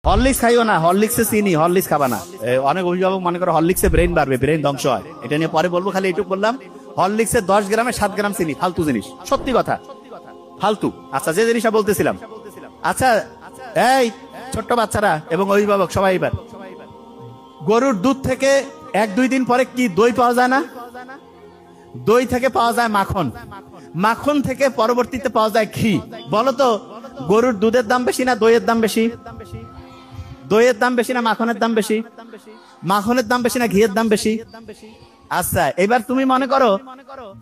Horlicks খাইও না, হরলিক্সে চিনি, হরলিক্স খাবা না। অনেক অভিভাবক মনে করে হরলিক্সে ব্রেন বাড়বে, ব্রেন ধ্বংস হয়। এটা নিয়ে পরে বলবো, খালি এইটুকু বললাম, হরলিক্সে 10 গ্রামে 7 গ্রাম চিনি, ফালতু জিনিস, সত্যি কথা, ফালতু। আচ্ছা, যে জিনিসটা বলতেছিলাম, আচ্ছা এই ছোট্ট বাচ্চারা এবং অভিভাবক সবাই, এবার গরুর দুধ থেকে 1-2 দিন পরে কি দই পাওয়া যায় না? দই থেকে পাওয়া যায় মাখন, মাখন থেকে পরবর্তীতে পাওয়া যায় ঘি। বলতো গরুর দুধের দাম বেশি না দইয়ের দাম বেশি? দইয়ের দাম বেশি না মাখনের দাম বেশি? মাখনের দাম বেশি না ঘিয়ের দাম বেশি? আচ্ছা, এবার তুমি মনে করো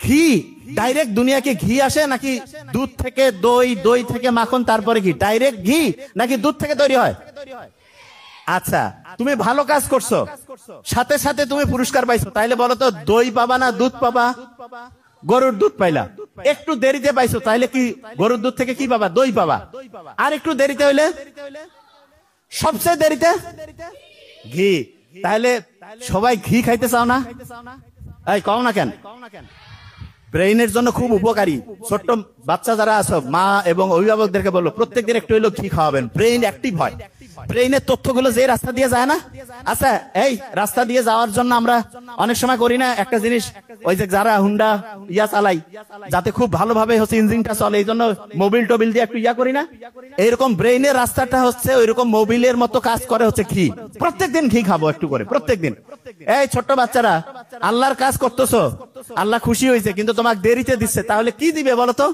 ঘি ডাইরেক্ট দুনিয়াকে ঘি আসে নাকি দুধ থেকে দই, দই থেকে মাখন, তারপরে ঘি? ডাইরেক্ট ঘি নাকি দুধ থেকে তৈরি হয়? আচ্ছা, তুমি ভালো কাজ করছো, সাথে সাথে তুমি পুরস্কার পাইছো, তাইলে বলো তো দই পাবা না দুধ পাবা? গরুর দুধ পাইলা, একটু দেরিতে পাইছো, তাইলে কি গরুর দুধ থেকে কি পাবা? দই পাবা। আর একটু দেরিতে হইলে, সবচেয়ে দেরিতে ঘি। তাহলে সবাই ঘি খাইতে চাও না? এই কও না কেন? ব্রেইনের জন্য খুব উপকারী। ছোট্ট বাচ্চা যারা আছো, মা এবং অভিভাবকদেরকে বললো প্রত্যেকদিন একটু হইলেও ঘি খাওয়াবেন, ব্রেইন অ্যাক্টিভ হয়। ব্রেইনের তথ্যগুলো যে রাস্তা দিয়ে যায় না, আচ্ছা এই রাস্তা দিয়ে যাওয়ার জন্য আমরা অনেক সময় করি না একটা জিনিস, ওই যে যারা হুন্ডা চালাই, যাতে খুব ভালোভাবে হচ্ছে ইঞ্জিনটা চলে, এই জন্য মোবিল টোবিল দিয়ে একটু করি না? এইরকম ব্রেইনের রাস্তাটা হচ্ছে ওইরকম মোবিলের মতো কাজ করে হচ্ছে ঘি। প্রত্যেকদিন ঘি খাবো একটু করে, প্রত্যেকদিন। এই ছোট্ট বাচ্চারা, আল্লাহর কাজ করতেছো, আল্লাহ খুশি হয়েছে, কিন্তু তোমাকে দেরিতে দিচ্ছে, তাহলে কি দিবে বলো তো?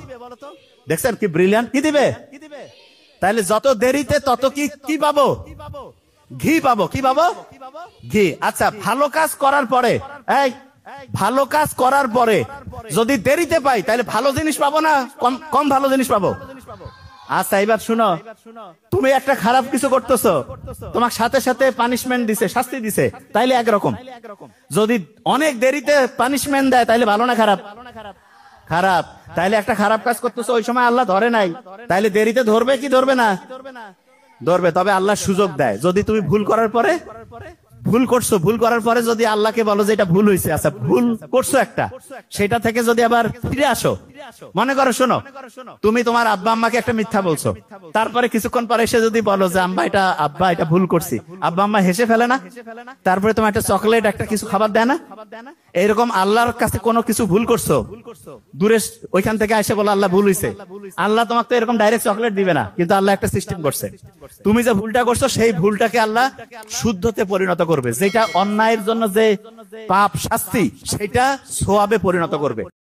দেখছেন কি ব্রিলিয়ান্ট, কি দিবে? তাহলে যত দেরিতে তত কি পাবো? ঘি পাবো। কি পাবো? ঘি। আচ্ছা, ভালো কাজ করার পরে, এই ভালো কাজ করার পরে যদি দেরিতে পাই, তাহলে ভালো জিনিস পাবো না কম ভালো জিনিস পাবো? আচ্ছা, এবার শুনো, তুমি একটা খারাপ কিছু করতেছো, তোমার সাথে সাথে পানিশমেন্ট দিছে, শাস্তি দিছে, তাইলে একরকম। যদি অনেক দেরিতে পানিশমেন্ট দেয়, তাইলে ভালো না খারাপ? খারাপ। তাইলে একটা খারাপ কাজ করতেছো, ওই সময় আল্লাহ ধরে নাই, তাইলে দেরিতে ধরবে কি ধরবে না? ধরবে। তবে আল্লাহ সুযোগ দেয়, যদি তুমি ভুল করার পরে, ভুল করছো, ভুল করার পরে যদি আল্লাহকে বলো যে এটা ভুল হয়েছে, আচ্ছা ভুল করছো একটা, সেটা থেকে যদি আবার ফিরে আসো, মনে করো, শোনো, তুমি তোমার আব্বা আম্মাকে একটা মিথ্যা বলছো, তারপরে কিছুক্ষণ পরে এসে যদি বলো যে আব্বা এটা ভুল করছি, আব্বা আম্মা হেসে ফেলে না? তারপরে তোমার একটা চকলেট, একটা কিছু খাবার দেয় না? এইরকম আল্লাহর কাছে কোনো কিছু ভুল করছো, দূরে ওইখান থেকে এসে বলো আল্লাহ ভুল হয়েছে, আল্লাহ তোমাকে তো এরকম ডাইরেক্ট চকলেট দিবে না, কিন্তু আল্লাহ একটা সিস্টেম করছে, তুমি যে ভুলটা করছো সেই ভুলটাকে আল্লাহ শুদ্ধতে পরিণত করবে, যেটা অন্যায়ের জন্য যে পাপ শাস্তি, সেটা সোয়াবে পরিণত করবে।